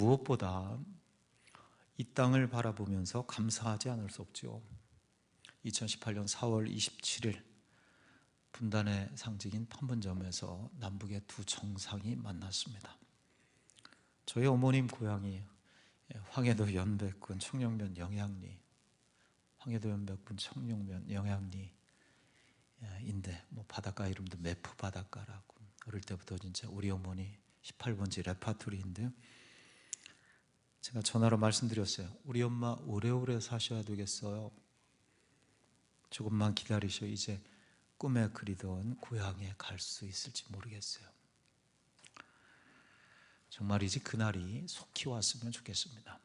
무엇보다 이 땅을 바라보면서 감사하지 않을 수 없죠. 2018년 4월 27일 분단의 상징인 판문점에서 남북의 두 정상이 만났습니다. 저희 어머님 고향이 황해도 연백군 청룡면 영양리, 황해도 연백군 청룡면 영양리인데 뭐 바닷가 이름도 매프 바닷가라고, 어릴 때부터 진짜 우리 어머니 18번지 레파토리인데요. 제가 전화로 말씀드렸어요. 우리 엄마 오래오래 사셔야 되겠어요. 조금만 기다리셔. 이제 꿈에 그리던 고향에 갈 수 있을지 모르겠어요. 정말이지 그날이 속히 왔으면 좋겠습니다.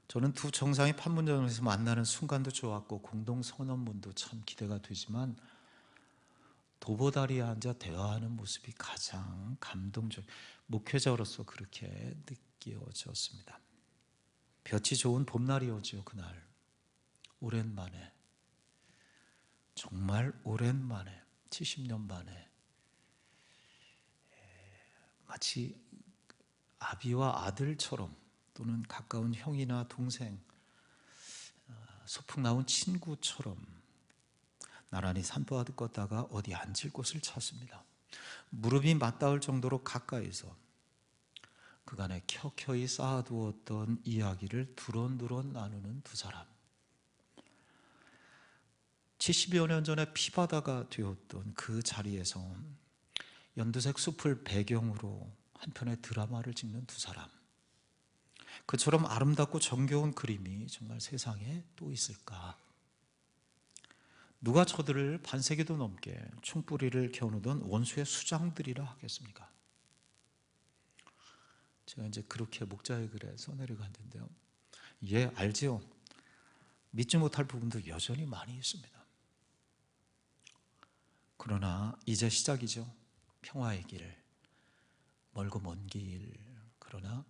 저는 두 정상이 판문점에서 만나는 순간도 좋았고 공동선언문도 참 기대가 되지만 도보다리에 앉아 대화하는 모습이 가장 감동적, 목회자로서 그렇게 느껴졌습니다. 볕이 좋은 봄날이었죠. 그날 오랜만에, 정말 오랜만에, 70년 만에 마치 아비와 아들처럼, 또는 가까운 형이나 동생, 소풍 나온 친구처럼 나란히 산보아도 걷다가 어디 앉을 곳을 찾습니다. 무릎이 맞닿을 정도로 가까이서 그간에 켜켜이 쌓아두었던 이야기를 두런두런 나누는 두 사람. 70여 년 전에 피바다가 되었던 그 자리에서 연두색 숲을 배경으로 한 편의 드라마를 찍는 두 사람. 그처럼 아름답고 정겨운 그림이 정말 세상에 또 있을까? 누가 저들을 반세기도 넘게 총뿌리를 겨누던 원수의 수장들이라 하겠습니까? 제가 이제 그렇게 목자의 글에 써내려갔는데요. 예, 알지요. 믿지 못할 부분도 여전히 많이 있습니다. 그러나 이제 시작이죠. 평화의 길, 멀고 먼 길, 그러나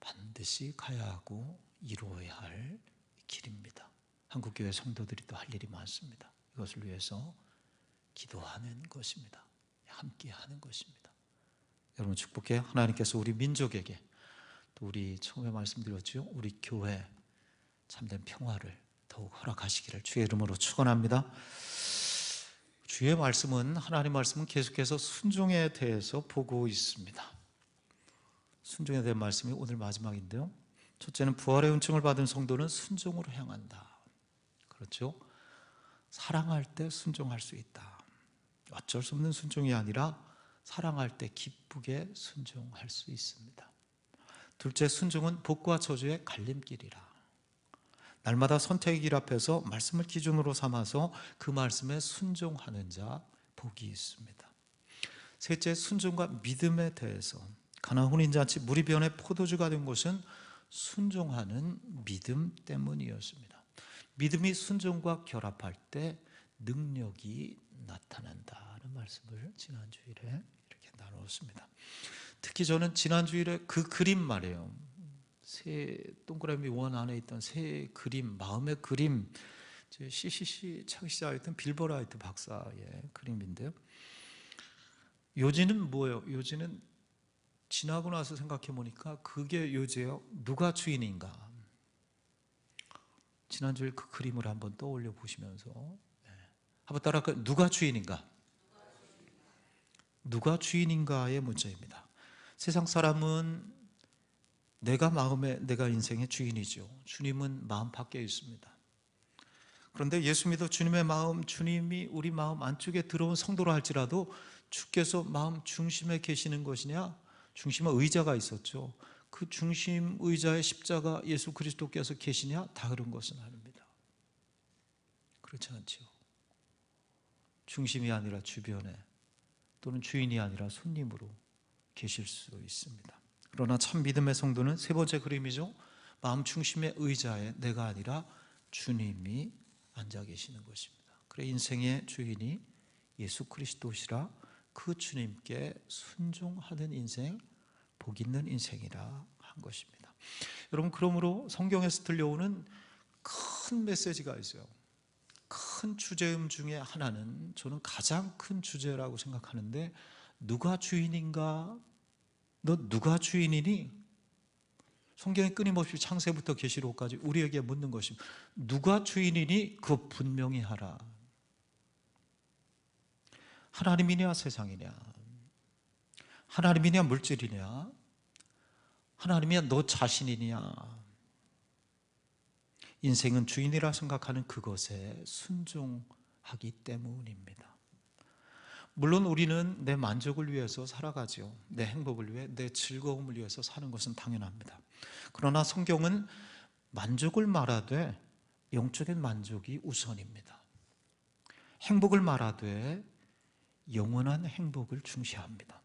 반드시 가야 하고 이루어야 할 길입니다. 한국교회 성도들이 또 할 일이 많습니다. 이것을 위해서 기도하는 것입니다. 함께 하는 것입니다. 여러분 축복해. 하나님께서 우리 민족에게, 또 우리 처음에 말씀드렸죠, 우리 교회 참된 평화를 더욱 허락하시기를 주의 이름으로 축원합니다. 주의 말씀은, 하나님 말씀은 계속해서 순종에 대해서 보고 있습니다. 순종에 대한 말씀이 오늘 마지막인데요. 첫째는 부활의 은총을 받은 성도는 순종으로 향한다. 그렇죠? 사랑할 때 순종할 수 있다. 어쩔 수 없는 순종이 아니라 사랑할 때 기쁘게 순종할 수 있습니다. 둘째, 순종은 복과 저주의 갈림길이라. 날마다 선택의 길 앞에서 말씀을 기준으로 삼아서 그 말씀에 순종하는 자 복이 있습니다. 셋째, 순종과 믿음에 대해서, 가나 혼인잔치 무리변의 포도주가 된 것은 순종하는 믿음 때문이었습니다. 믿음이 순종과 결합할 때 능력이 나타난다는 말씀을 지난주일에 이렇게 나누었습니다. 특히 저는 지난주일에 그 그림 말이에요. 새 동그라미 원 안에 있던 새 그림, 마음의 그림, CCC 창시자였던 빌버라이트 박사의 그림인데요. 요지는 뭐예요? 요지는 지나고 나서 생각해 보니까 그게 요지예요. 누가 주인인가? 지난주에 그 그림을 한번 떠올려 보시면서 한번 따라할까요? 누가 주인인가? 누가 주인인가의 문제입니다. 세상 사람은 내가 인생의 주인이죠. 주님은 마음 밖에 있습니다. 그런데 예수 믿어 주님의 마음, 주님이 우리 마음 안쪽에 들어온 성도라 할지라도 주께서 마음 중심에 계시는 것이냐? 중심에 의자가 있었죠. 그 중심 의자의 십자가 예수 그리스도께서 계시냐? 다 그런 것은 아닙니다. 그렇지 않죠. 중심이 아니라 주변에, 또는 주인이 아니라 손님으로 계실 수 있습니다. 그러나 참 믿음의 성도는 세 번째 그림이죠. 마음 중심의 의자에 내가 아니라 주님이 앉아 계시는 것입니다. 그래 인생의 주인이 예수 그리스도시라 그 주님께 순종하는 인생, 복 있는 인생이라 한 것입니다. 여러분, 그러므로 성경에서 들려오는 큰 메시지가 있어요. 큰 주제음 중에 하나는, 저는 가장 큰 주제라고 생각하는데, 누가 주인인가? 너 누가 주인이니? 성경이 끊임없이 창세부터 계시록까지 우리에게 묻는 것입니다. 누가 주인이니 그거 분명히 하라. 하나님이냐 세상이냐, 하나님이냐 물질이냐, 하나님이냐 너 자신이냐. 인생은 주인이라 생각하는 그것에 순종하기 때문입니다. 물론 우리는 내 만족을 위해서 살아가죠. 내 행복을 위해, 내 즐거움을 위해서 사는 것은 당연합니다. 그러나 성경은 만족을 말하되 영적인 만족이 우선입니다. 행복을 말하되 영원한 행복을 중시합니다.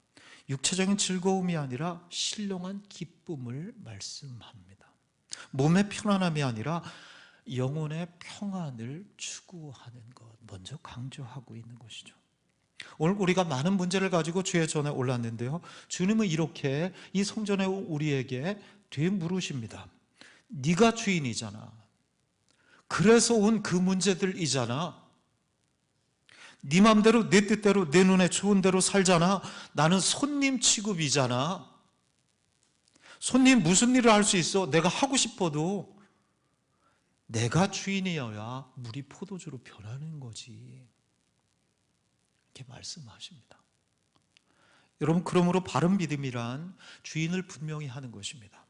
육체적인 즐거움이 아니라 신령한 기쁨을 말씀합니다. 몸의 편안함이 아니라 영혼의 평안을 추구하는 것, 먼저 강조하고 있는 것이죠. 오늘 우리가 많은 문제를 가지고 주의 전에 올랐는데요, 주님은 이렇게 이 성전에 우리에게 되물으십니다. 네가 주인이잖아. 그래서 온 그 문제들이잖아. 네 맘대로 내 뜻대로 내 눈에 좋은 대로 살잖아. 나는 손님 취급이잖아. 손님 무슨 일을 할 수 있어? 내가 하고 싶어도 내가 주인이어야 물이 포도주로 변하는 거지. 이렇게 말씀하십니다. 여러분, 그러므로 바른 믿음이란 주인을 분명히 하는 것입니다.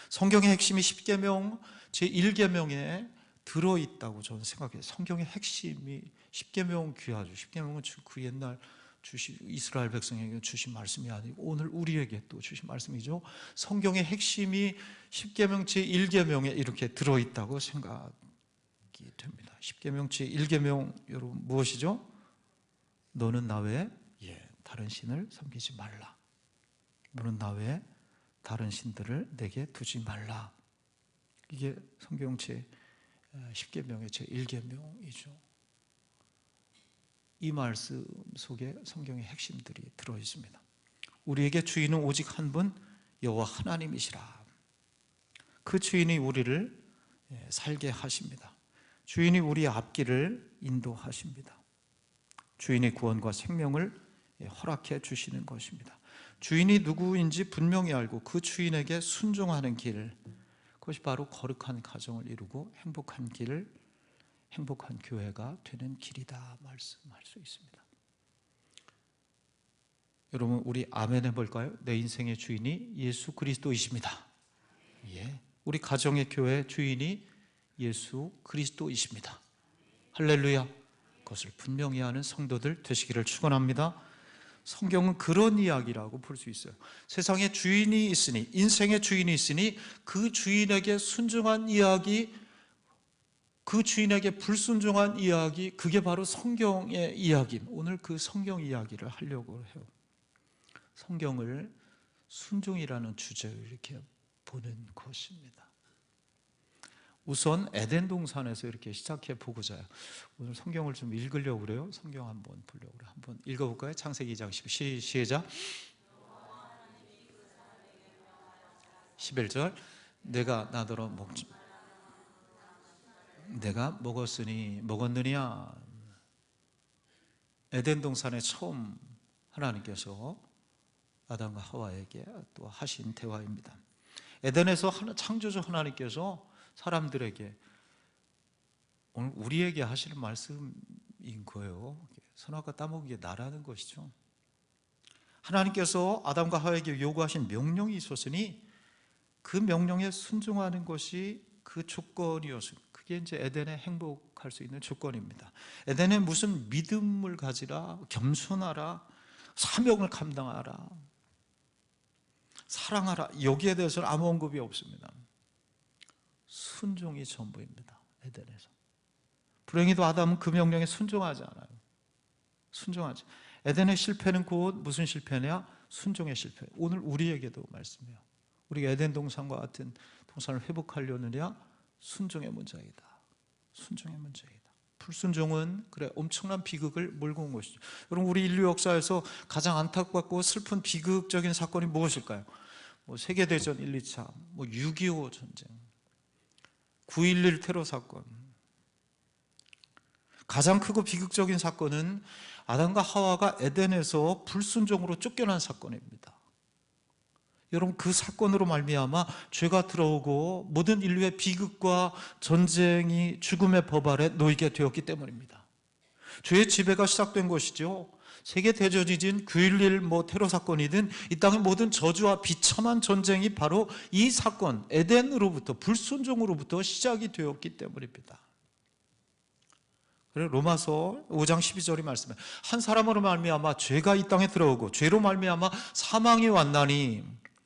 성경의 핵심이 십계명 제1계명에 들어있다고 저는 생각해요. 성경의 핵심이 십계명 귀하죠. 십계명은 그 옛날 이스라엘 백성에게 주신 말씀이 아니고 오늘 우리에게 또 주신 말씀이죠. 성경의 핵심이 십계명 제1계명에 이렇게 들어있다고 생각이 됩니다. 십계명 제1계명 여러분 무엇이죠? 너는 나 외에 다른 신을 섬기지 말라. 너는 나 외에 다른 신들을 내게 두지 말라. 이게 성경 제10계명의 제1계명이죠. 이 말씀 속에 성경의 핵심들이 들어있습니다. 우리에게 주인은 오직 한 분 여호와 하나님이시라. 그 주인이 우리를 살게 하십니다. 주인이 우리의 앞길을 인도하십니다. 주인이 구원과 생명을 허락해 주시는 것입니다. 주인이 누구인지 분명히 알고 그 주인에게 순종하는 길, 그것이 바로 거룩한 가정을 이루고 행복한 길, 행복한 교회가 되는 길이다 말씀할 수 있습니다. 여러분, 우리 아멘 해볼까요? 내 인생의 주인이 예수 그리스도이십니다. 우리 가정의 교회 주인이 예수 그리스도이십니다. 할렐루야. 그것을 분명히 하는 성도들 되시기를 축원합니다. 성경은 그런 이야기라고 볼 수 있어요. 세상에 주인이 있으니, 인생의 주인이 있으니 그 주인에게 순종한 이야기, 그 주인에게 불순종한 이야기, 그게 바로 성경의 이야기입니다. 오늘 그 성경 이야기를 하려고 해요. 성경을 순종이라는 주제로 이렇게 보는 것입니다. 우선 에덴 동산에서 이렇게 시작해 보고자 해요. 오늘 성경을 좀 읽으려고 그래요. 성경 한번 보려고 그래요. 한번 읽어볼까요? 창세기 2장 10, 시작. 11절. 내가 나더러 내가 먹었느냐. 에덴 동산에 처음 하나님께서 아담과 하와에게 또 하신 대화입니다. 에덴에서 창조주 하나님께서 사람들에게, 오늘 우리에게 하시는 말씀인 거예요. 선악과 따먹은 게 나라는 것이죠. 하나님께서 아담과 하와에게 요구하신 명령이 있었으니 그 명령에 순종하는 것이 그 조건이었습니다. 그게 이제 에덴에 행복할 수 있는 조건입니다. 에덴에 무슨 믿음을 가지라, 겸손하라, 사명을 감당하라, 사랑하라, 여기에 대해서는 아무 언급이 없습니다. 순종이 전부입니다. 에덴에서. 불행히도 아담은 그 명령에 순종하지 않아요. 순종하지. 에덴의 실패는 곧 무슨 실패냐? 순종의 실패. 오늘 우리에게도 말씀해요. 우리가 에덴 동산과 같은 동산을 회복하려느냐? 순종의 문제이다. 순종의 문제이다. 불순종은 그래 엄청난 비극을 몰고 온 것이죠. 여러분, 우리 인류 역사에서 가장 안타깝고 슬픈 비극적인 사건이 무엇일까요? 세계대전 1, 2차, 6.25 전쟁, 9.11 테러 사건. 가장 크고 비극적인 사건은 아담과 하와가 에덴에서 불순종으로 쫓겨난 사건입니다. 여러분, 그 사건으로 말미암아 죄가 들어오고 모든 인류의 비극과 전쟁이 죽음의 법 아래 놓이게 되었기 때문입니다. 죄의 지배가 시작된 것이죠. 세계 대전이든 9.11 테러 사건이든 이 땅의 모든 저주와 비참한 전쟁이 바로 이 사건, 에덴으로부터, 불순종으로부터 시작이 되었기 때문입니다. 그래서 로마서 5장 12절이 말씀해, 한 사람으로 말미암아 죄가 이 땅에 들어오고 죄로 말미암아 사망이 왔나니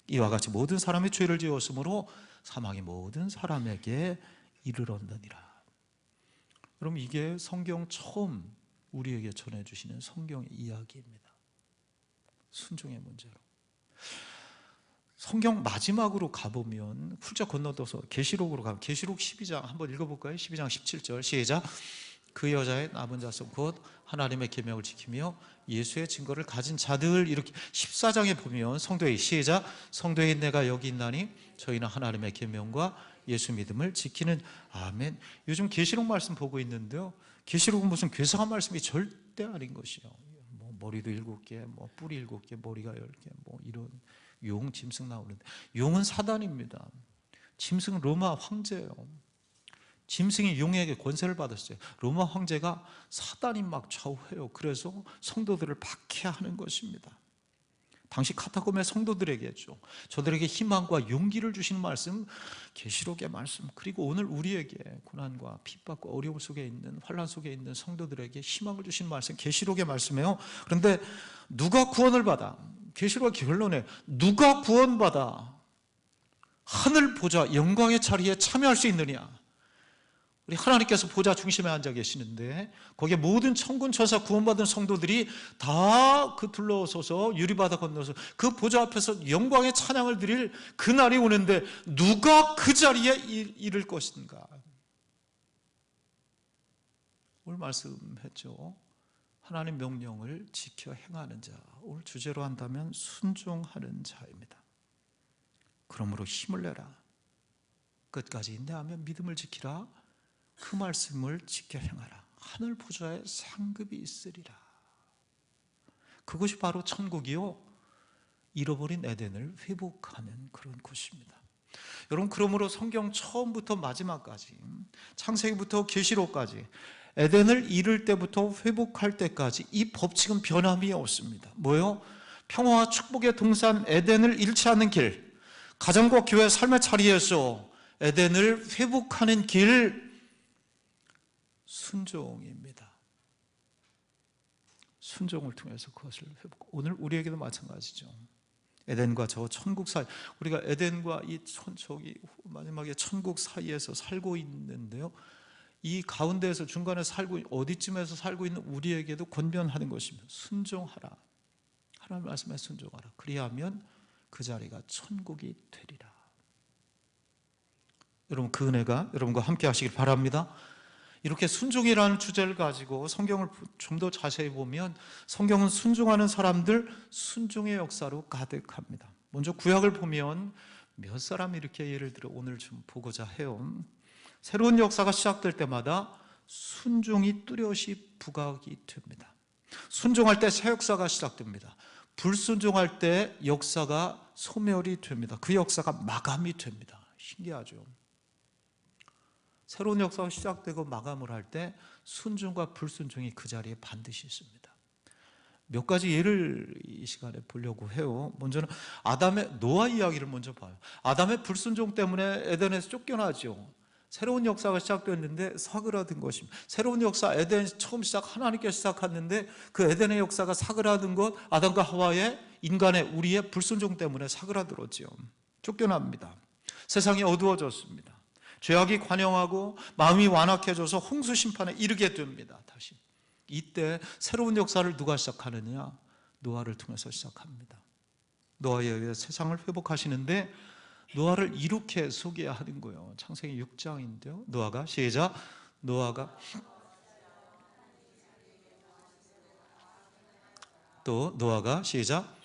이와 같이 모든 사람이 죄를 지었으므로 사망이 모든 사람에게 이르렀느니라. 그럼 이게 성경 처음 우리에게 전해주시는 성경의 이야기입니다. 순종의 문제로. 성경 마지막으로 가보면 훌쩍 건너뛰어서 계시록으로 가면 계시록 12장 한번 읽어볼까요? 12장 17절 시작. 그 여자의 남은 자손 곧 하나님의 계명을 지키며 예수의 증거를 가진 자들, 이렇게 14장에 보면 성도의 시작. 성도의 내가 여기 있나니 저희는 하나님의 계명과 예수 믿음을 지키는. 아멘. 요즘 계시록 말씀 보고 있는데요, 계시록은 무슨 괴상한 말씀이 절대 아닌 것이요. 머리도 7개, 뿔이 7개, 머리가 10개, 이런 용, 짐승 나오는데, 용은 사단입니다. 짐승은 로마 황제예요. 짐승이 용에게 권세를 받았어요. 로마 황제가 사단이 막 좌우해요. 그래서 성도들을 박해하는 것입니다. 당시 카타콤의 성도들에게죠, 저들에게 희망과 용기를 주시는 말씀, 계시록의 말씀, 그리고 오늘 우리에게 고난과 핍박과 어려움 속에 있는, 환난 속에 있는 성도들에게 희망을 주시는 말씀, 계시록의 말씀이에요. 그런데 누가 구원을 받아? 계시록 결론에 누가 구원받아 하늘 보좌 영광의 자리에 참여할 수 있느냐? 우리 하나님께서 보좌 중심에 앉아 계시는데 거기에 모든 천군 천사 구원받은 성도들이 다 그 둘러서서 유리바다 건너서 그 보좌 앞에서 영광의 찬양을 드릴 그 날이 오는데 누가 그 자리에 이를 것인가? 오늘 말씀했죠. 하나님 명령을 지켜 행하는 자, 오늘 주제로 한다면 순종하는 자입니다. 그러므로 힘을 내라, 끝까지 인내하며 믿음을 지키라, 그 말씀을 지켜 행하라, 하늘 보좌에 상급이 있으리라. 그것이 바로 천국이요, 잃어버린 에덴을 회복하는 그런 곳입니다. 여러분, 그러므로 성경 처음부터 마지막까지, 창세기부터 계시록까지 에덴을 잃을 때부터 회복할 때까지 이 법칙은 변함이 없습니다. 뭐요? 평화와 축복의 동산 에덴을 잃지 않는 길, 가정과 교회 삶의 자리에서 에덴을 회복하는 길, 순종입니다. 순종을 통해서 그것을 회복. 오늘 우리에게도 마찬가지죠. 에덴과 저 천국 사이, 우리가 에덴과 이 저기 마지막에 천국 사이에서 살고 있는데요, 이 가운데에서 중간에 살고, 어디쯤에서 살고 있는 우리에게도 권면하는 것입니다. 순종하라. 하나님 말씀에 순종하라. 그리하면 그 자리가 천국이 되리라. 여러분, 그 은혜가 여러분과 함께 하시길 바랍니다. 이렇게 순종이라는 주제를 가지고 성경을 좀 더 자세히 보면 성경은 순종하는 사람들, 순종의 역사로 가득합니다. 먼저 구약을 보면 몇 사람이 이렇게 예를 들어 오늘 좀 보고자 해요. 새로운 역사가 시작될 때마다 순종이 뚜렷이 부각이 됩니다. 순종할 때 새 역사가 시작됩니다. 불순종할 때 역사가 소멸이 됩니다. 그 역사가 마감이 됩니다. 신기하죠? 새로운 역사가 시작되고 마감을 할 때 순종과 불순종이 그 자리에 반드시 있습니다. 몇 가지 예를 이 시간에 보려고 해요. 먼저는 노아 이야기를 먼저 봐요. 아담의 불순종 때문에 에덴에서 쫓겨나죠. 새로운 역사가 시작됐는데 사그라든 것입니다. 새로운 역사, 에덴 처음 하나님께서 시작했는데 그 에덴의 역사가 사그라든 것, 아담과 하와의, 인간의, 우리의 불순종 때문에 사그라들었죠. 쫓겨납니다. 세상이 어두워졌습니다. 죄악이 관영하고 마음이 완악해져서 홍수 심판에 이르게 됩니다. 다시 이때 새로운 역사를 누가 시작하느냐? 노아를 통해서 시작합니다. 노아에 의해 세상을 회복하시는데 노아를 이렇게 소개하는 거예요. 창세기 6장인데요. 노아가 시작. 노아가 시작.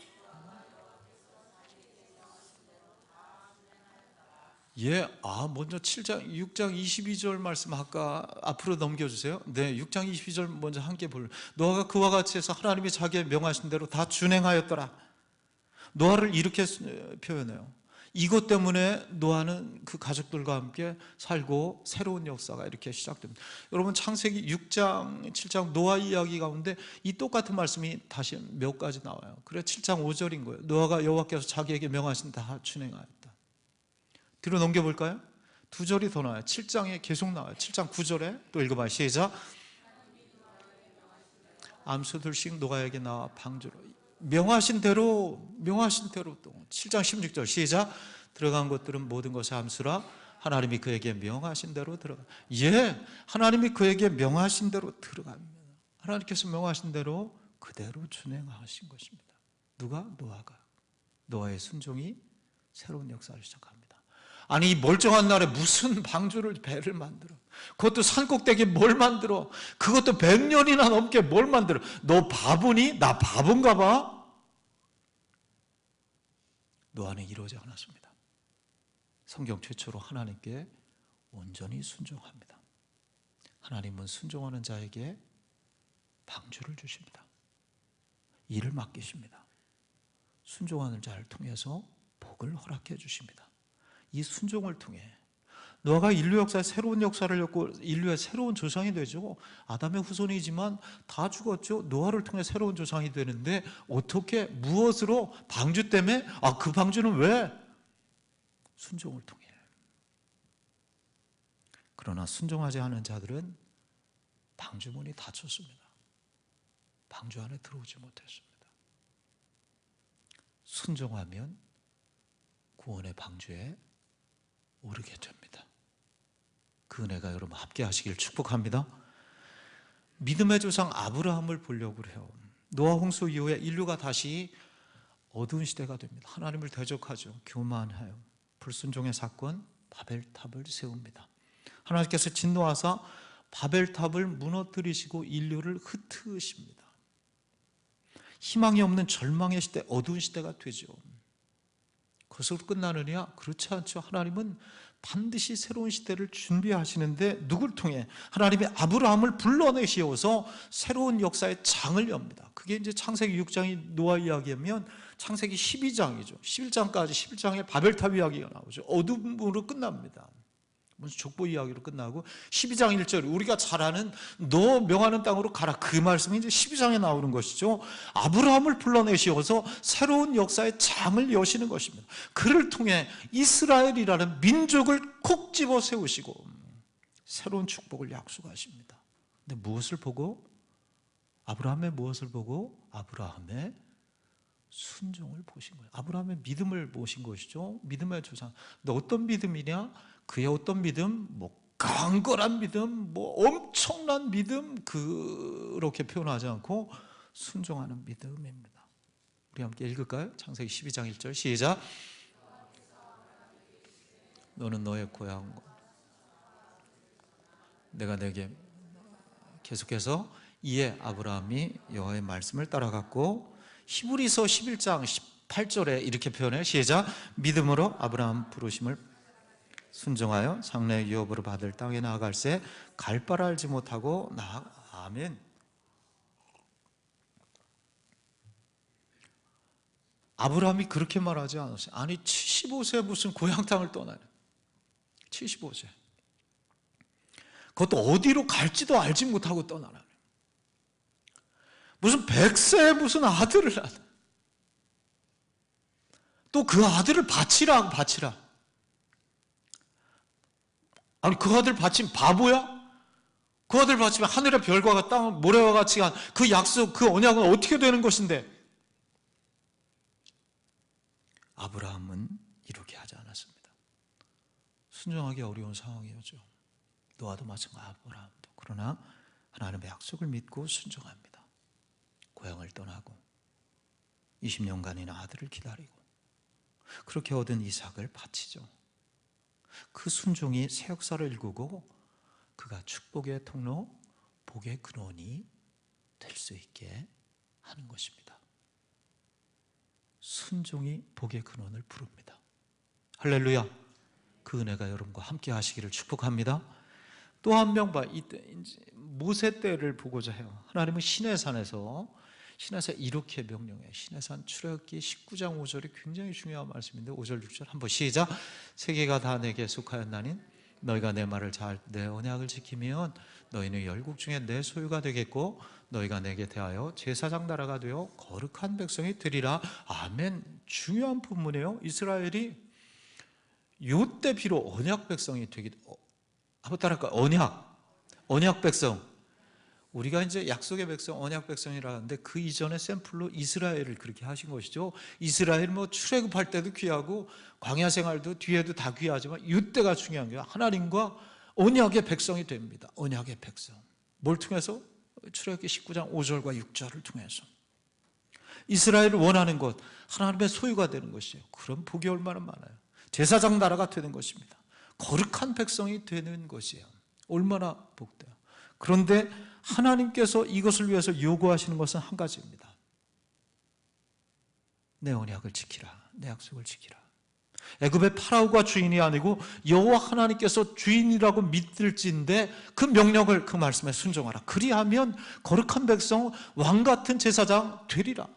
먼저 6장 22절 말씀 아까 앞으로 넘겨주세요. 네, 6장 22절 먼저 함께 볼래요. 노아가 그와 같이 해서 하나님이 자기의 명하신 대로 다 준행하였더라. 노아를 이렇게 표현해요. 이것 때문에 노아는 그 가족들과 함께 살고 새로운 역사가 이렇게 시작됩니다. 여러분, 창세기 6장, 7장 노아 이야기 가운데 이 똑같은 말씀이 다시 몇 가지 나와요. 그래 7장 5절인 거예요. 노아가 여호와께서 자기에게 명하신 다 준행하였다. 뒤로 넘겨볼까요? 두 절이 더 나와요. 7장에 계속 나와요. 7장 9절에 또 읽어봐요. 시작. 암소들씩 노아에게 나와 방주로, 명하신 대로 또 7장 16절 시작. 들어간 것들은 모든 것이 암수라 하나님이 그에게 명하신 대로 들어가. 하나님이 그에게 명하신 대로 들어갑니다. 하나님께서 명하신 대로 그대로 준행하신 것입니다. 누가? 노아가. 노아의 순종이 새로운 역사를 시작합니다. 아니, 이 멀쩡한 날에 무슨 방주를, 배를 만들어, 그것도 산꼭대기에 뭘 만들어, 그것도 100년이나 넘게 뭘 만들어. 너 바보니? 나 바본가 봐. 노아는 이러지 않았습니다. 성경 최초로 하나님께 온전히 순종합니다. 하나님은 순종하는 자에게 방주를 주십니다. 일을 맡기십니다. 순종하는 자를 통해서 복을 허락해 주십니다. 이 순종을 통해 노아가 인류 역사에 새로운 역사를 였고 인류의 새로운 조상이 되죠. 아담의 후손이지만 다 죽었죠. 노아를 통해 새로운 조상이 되는데 어떻게, 무엇으로? 방주 때문에? 그 방주는 왜? 순종을 통해. 그러나 순종하지 않은 자들은 방주문이 닫혔습니다. 방주 안에 들어오지 못했습니다. 순종하면 구원의 방주에 오르게 됩니다. 그 은혜가 여러분 함께 하시길 축복합니다. 믿음의 조상 아브라함을 보려고 해요. 노아 홍수 이후에 인류가 다시 어두운 시대가 됩니다. 하나님을 대적하죠. 교만해요. 불순종의 사건, 바벨탑을 세웁니다. 하나님께서 진노하사 바벨탑을 무너뜨리시고 인류를 흩으십니다. 희망이 없는 절망의 시대, 어두운 시대가 되죠. 그것으로 끝나느냐? 그렇지 않죠. 하나님은 반드시 새로운 시대를 준비하시는데 누굴 통해? 하나님이 아브라함을 불러내시어서 새로운 역사의 장을 엽니다. 그게 이제 창세기 6장이 노아 이야기하면 창세기 12장이죠. 11장까지 11장에 바벨탑 이야기가 나오죠. 어둠으로 끝납니다. 무슨 족보 이야기로 끝나고 12장 1절, 우리가 잘 아는 너 명하는 땅으로 가라, 그 말씀이 이제 12장에 나오는 것이죠. 아브라함을 불러내시어서 새로운 역사의 장을 여시는 것입니다. 그를 통해 이스라엘이라는 민족을 콕 집어 세우시고 새로운 축복을 약속하십니다. 근데 무엇을 보고? 아브라함의 무엇을 보고? 아브라함의 순종을 보신 거예요. 아브라함의 믿음을 보신 것이죠. 믿음의 조상. 근데 어떤 믿음이냐? 그의 어떤 믿음? 강건한 믿음, 엄청난 믿음, 그렇게 표현하지 않고 순종하는 믿음입니다. 우리 함께 읽을까요? 창세기 12장 1절 시작. 너는 너의 고향, 내가 내게, 계속해서 이에 아브라함이 여호와의 말씀을 따라갔고, 히브리서 11장 18절에 이렇게 표현해요. 시작. 믿음으로 아브라함 부르심을 순종하여 장래의 유업으로 받을 땅에 나아갈새 갈 바를 알지 못하고 아멘. 아브라함이 그렇게 말하지 않았어요. 아니 75세 무슨 고향 땅을 떠나요. 75세. 그것도 어디로 갈지도 알지 못하고 떠나라. 무슨 100세에 무슨 아들을 낳아. 또 그 아들을 바치라. 아니 그 아들 바치면 바보야? 그 아들 바치면 하늘의 별과 땅 모래와 같이 한 그 약속, 그 언약은 어떻게 되는 것인데? 아브라함은 이렇게 하지 않았습니다. 순종하기 어려운 상황이었죠. 노아도 마찬가지, 아브라함도. 그러나 하나님의 약속을 믿고 순종합니다. 고향을 떠나고 20년간이나 아들을 기다리고 그렇게 얻은 이삭을 바치죠. 그 순종이 새 역사를 일구고 그가 축복의 통로, 복의 근원이 될 수 있게 하는 것입니다. 순종이 복의 근원을 부릅니다. 할렐루야. 그 은혜가 여러분과 함께 하시기를 축복합니다. 또 한 명 봐. 이때 모세 때를 보고자 해요. 하나님은 시내산에서 시내산 이렇게 명령해요. 시내산 출애굽기 19장 5절이 굉장히 중요한 말씀인데 5절 6절 한번 시작. 세계가 다 내게 속하였나니 너희가 내 말을 잘 내 언약을 지키면 너희는 열국 중에 내 소유가 되겠고 너희가 내게 대하여 제사장 나라가 되어 거룩한 백성이 되리라. 아멘. 중요한 본문이에요. 이스라엘이 요때 비로 언약 백성이 되기. 한번 따라할까요? 언약 백성. 우리가 이제 약속의 백성, 언약 백성이라 하는데 그 이전에 샘플로 이스라엘을 그렇게 하신 것이죠. 이스라엘 출애굽할 때도 귀하고 광야 생활도 뒤에도 다 귀하지만 이때가 중요한 거예요. 하나님과 언약의 백성이 됩니다. 언약의 백성. 뭘 통해서? 출애굽기 19장 5절과 6절을 통해서. 이스라엘을 원하는 것, 하나님의 소유가 되는 것이에요. 그럼 복이 얼마나 많아요. 제사장 나라가 되는 것입니다. 거룩한 백성이 되는 것이에요. 얼마나 복돼요. 그런데 하나님께서 이것을 위해서 요구하시는 것은 한 가지입니다. 내 언약을 지키라. 내 약속을 지키라. 애굽의 파라오가 주인이 아니고 여호와 하나님께서 주인이라고 믿을지인데 그 명령을, 그 말씀에 순종하라. 그리하면 거룩한 백성, 왕같은 제사장 되리라.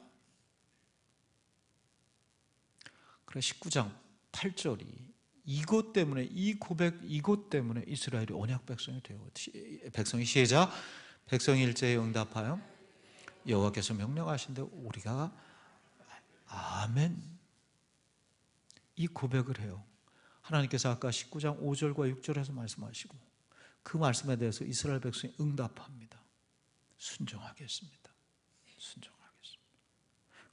그래 19장 8절이 이것 때문에, 이 고백, 이것 때문에 이스라엘이 언약 백성이 되어, 백성이 시작. 백성이 일제에 응답하여 여호와께서 명령하신데 우리가 아멘, 이 고백을 해요. 하나님께서 아까 19장 5절과 6절에서 말씀하시고 그 말씀에 대해서 이스라엘 백성이 응답합니다. 순종하겠습니다. 순종하겠습니다.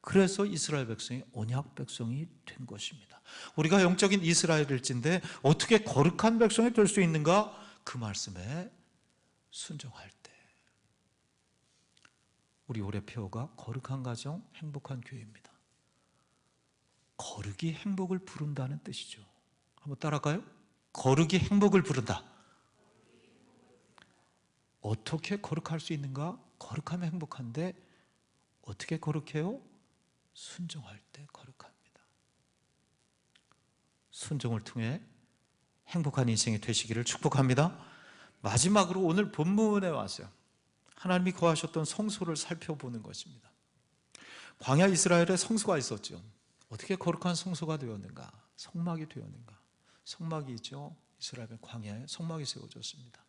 그래서 이스라엘 백성이 언약 백성이 된 것입니다. 우리가 영적인 이스라엘일진데 어떻게 거룩한 백성이 될 수 있는가? 그 말씀에 순종할 때. 우리 올해 표어가 거룩한 가정, 행복한 교회입니다. 거룩이 행복을 부른다는 뜻이죠. 한번 따라할까요? 거룩이 행복을 부른다. 어떻게 거룩할 수 있는가? 거룩하면 행복한데 어떻게 거룩해요? 순종할 때 거룩합니다. 순종을 통해 행복한 인생이 되시기를 축복합니다. 마지막으로 오늘 본문에 왔어요. 하나님이 거하셨던 성소를 살펴보는 것입니다. 광야 이스라엘에 성소가 있었죠. 어떻게 거룩한 성소가 되었는가? 성막이 되었는가? 성막이 있죠. 이스라엘 광야에 성막이 세워졌습니다.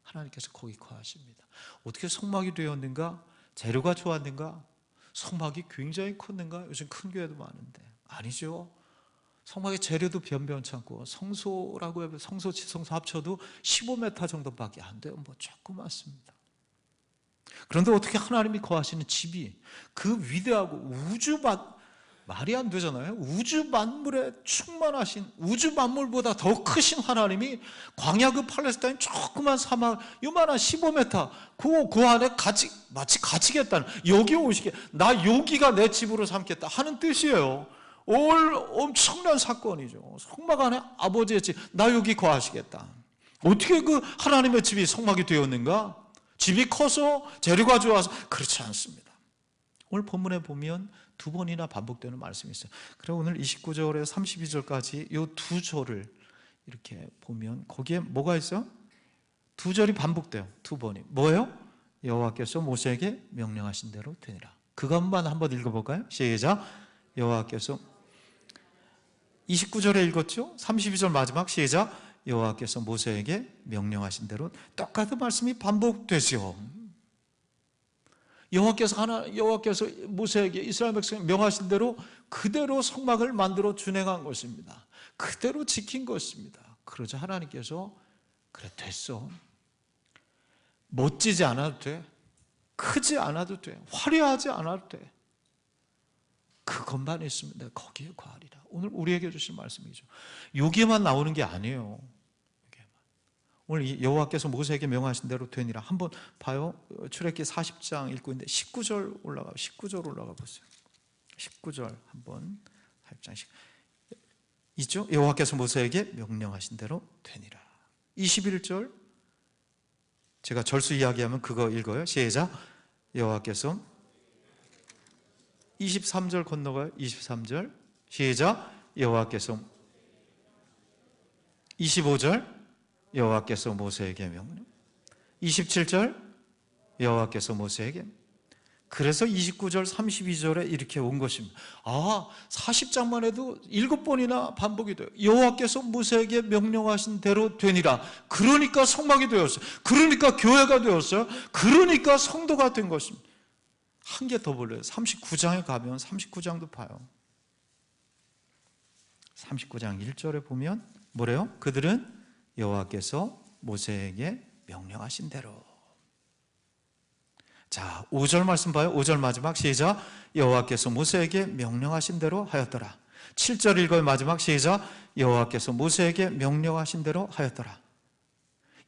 하나님께서 거기 거하십니다. 어떻게 성막이 되었는가? 재료가 좋았는가? 성막이 굉장히 컸는가? 요즘 큰 교회도 많은데 아니죠. 성막의 재료도 변변찮고 성소라고 해서 성소, 지성소 합쳐도 15m 정도밖에 안 돼요. 조그맣습니다. 그런데 어떻게 하나님이 거하시는 집이 그 위대하고 말이 안 되잖아요. 우주 만물에 충만하신, 우주 만물보다 더 크신 하나님이 광야 그 팔레스타인 조그만 사막 요만한 15m 그 안에 마치 갇히겠다는, 여기 오시게, 나 여기가 내 집으로 삼겠다 하는 뜻이에요. 엄청난 사건이죠. 성막 안에 아버지의 집, 나 여기 거하시겠다. 어떻게 그 하나님의 집이 성막이 되었는가? 집이 커서 재료가 좋아서 그렇지 않습니다. 오늘 본문에 보면 두 번이나 반복되는 말씀이 있어요. 그래서 오늘 29절에서 32절까지 이 두 절을 이렇게 보면 거기에 뭐가 있어요? 두 절이 반복돼요. 두 번이. 뭐예요? 여호와께서 모세에게 명령하신 대로 되니라. 그것만 한번 읽어볼까요? 시작. 여호와께서 29절에 읽었죠? 32절 마지막 시작. 여호와께서 모세에게 명령하신 대로 똑같은 말씀이 반복되죠. 여호와께서 모세에게 이스라엘 백성에 명하신 대로 그대로 성막을 만들어 준행한 것입니다. 그대로 지킨 것입니다. 그러자 하나님께서 그래 됐어. 멋지지 않아도 돼. 크지 않아도 돼. 화려하지 않아도 돼. 그것만 있으면 내가 거기에 거하리라. 오늘 우리에게 주신 말씀이죠. 여기에만 나오는 게 아니에요. 오늘 여호와께서 모세에게 명하신 대로 되니라. 한번 봐요. 출애굽기 40장 읽고 있는데 19절 올라가 보세요. 19절 한번 8장씩 있죠? 여호와께서 모세에게 명령하신 대로 되니라. 21절 제가 절수 이야기하면 그거 읽어요. 시작. 여호와께서 23절 건너가요. 23절 시작. 여호와께서 25절 여호와께서 모세에게 명령. 27절 여호와께서 모세에게. 그래서 29절 32절에 이렇게 온 것입니다. 40장만 해도 7번이나 반복이 돼요. 여호와께서 모세에게 명령하신 대로 되니라. 그러니까 성막이 되었어요. 그러니까 교회가 되었어요. 그러니까 성도가 된 것입니다. 한 개 더 볼래요. 39장에 가면 39장도 봐요. 39장 1절에 보면 뭐래요? 그들은 여호와께서 모세에게 명령하신 대로. 자, 5절 말씀 봐요. 5절 마지막 시작. 여호와께서 모세에게 명령하신 대로 하였더라. 7절 읽어요. 마지막 시작. 여호와께서 모세에게 명령하신 대로 하였더라.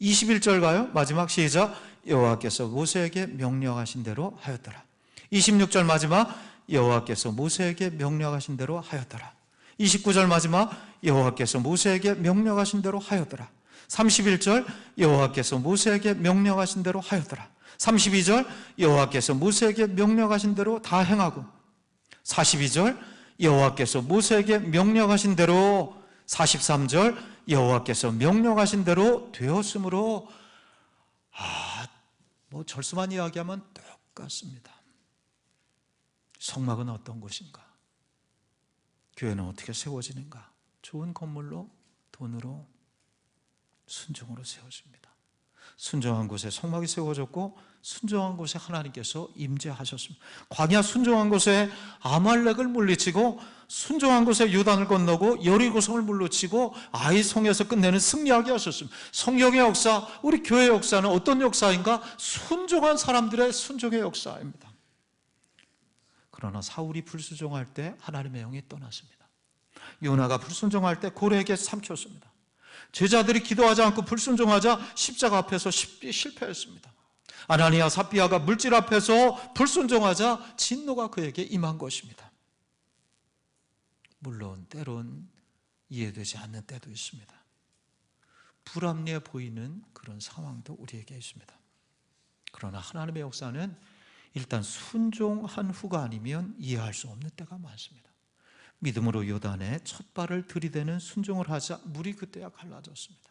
21절 가요. 마지막 시작. 여호와께서 모세에게 명령하신 대로 하였더라. 26절 마지막. 여호와께서 모세에게 명령하신 대로 하였더라. 29절 마지막. 여호와께서 모세에게 명령하신 대로 하였더라. 31절. 여호와께서 모세에게 명령하신 대로 하였더라. 32절 여호와께서 모세에게 명령하신 대로 다 행하고, 42절 여호와께서 모세에게 명령하신 대로, 43절 여호와께서 명령하신 대로 되었으므로. 절수만 이야기하면 똑같습니다. 성막은 어떤 곳인가? 교회는 어떻게 세워지는가? 좋은 건물로, 돈으로, 순종으로 세워집니다. 순종한 곳에 성막이 세워졌고, 순종한 곳에 하나님께서 임재하셨습니다. 광야 순종한 곳에 아말렉을 물리치고, 순종한 곳에 요단을 건너고 여리고성을 물리치고 아이성에서 끝내는 승리하게 하셨습니다. 성경의 역사, 우리 교회의 역사는 어떤 역사인가? 순종한 사람들의 순종의 역사입니다. 그러나 사울이 불순종할 때 하나님의 영이 떠났습니다. 요나가 불순종할 때 고래에게 삼켰습니다. 제자들이 기도하지 않고 불순종하자 십자가 앞에서 실패했습니다. 아나니아 삽비아가 물질 앞에서 불순종하자 진노가 그에게 임한 것입니다. 물론 때론 이해되지 않는 때도 있습니다. 불합리해 보이는 그런 상황도 우리에게 있습니다. 그러나 하나님의 역사는 일단 순종한 후가 아니면 이해할 수 없는 때가 많습니다. 믿음으로 요단에 첫 발을 들이대는 순종을 하자 물이 그때야 갈라졌습니다.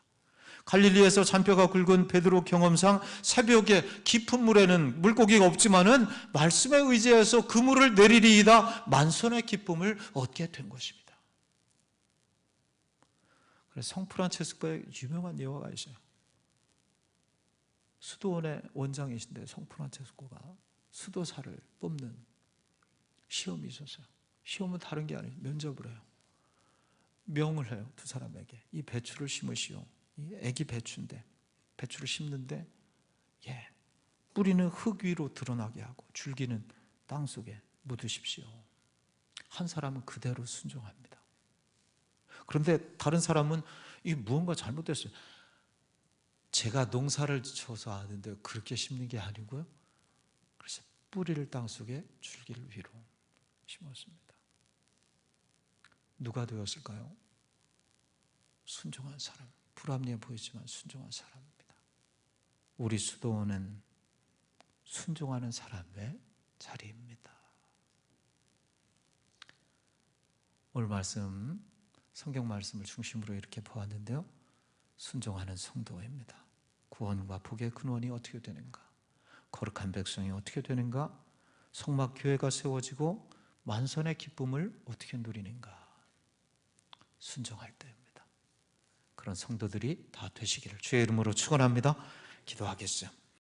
갈릴리에서 잔뼈가 굵은 베드로 경험상 새벽에 깊은 물에는 물고기가 없지만은 말씀에 의지해서 그 물을 내리리이다 만선의 기쁨을 얻게 된 것입니다. 그래서 성프란체스코의 유명한 예화가 있어요. 수도원의 원장이신데 성프란체스코가 수도사를 뽑는 시험이 있었어요. 시험은 다른 게 아니에요. 면접을 해요. 명을 해요. 두 사람에게. 이 배추를 심으시오. 이 애기 배추인데 배추를 심는데 뿌리는 흙 위로 드러나게 하고 줄기는 땅 속에 묻으십시오. 한 사람은 그대로 순종합니다. 그런데 다른 사람은 이 무언가 잘못됐어요. 제가 농사를 져서 아는데 그렇게 심는 게 아니고요. 그래서 뿌리를 땅 속에 줄기를 위로 심었습니다. 누가 되었을까요? 순종한 사람. 불합리해 보이지만 순종한 사람입니다. 우리 수도원은 순종하는 사람의 자리입니다. 오늘 말씀, 성경 말씀을 중심으로 이렇게 보았는데요. 순종하는 성도입니다. 구원과 복의 근원이 어떻게 되는가? 거룩한 백성이 어떻게 되는가? 성막 교회가 세워지고 만선의 기쁨을 어떻게 누리는가? 순종할 때입니다. 그런 성도들이 다 되시기를 주의 이름으로 축원합니다. 기도하겠어요.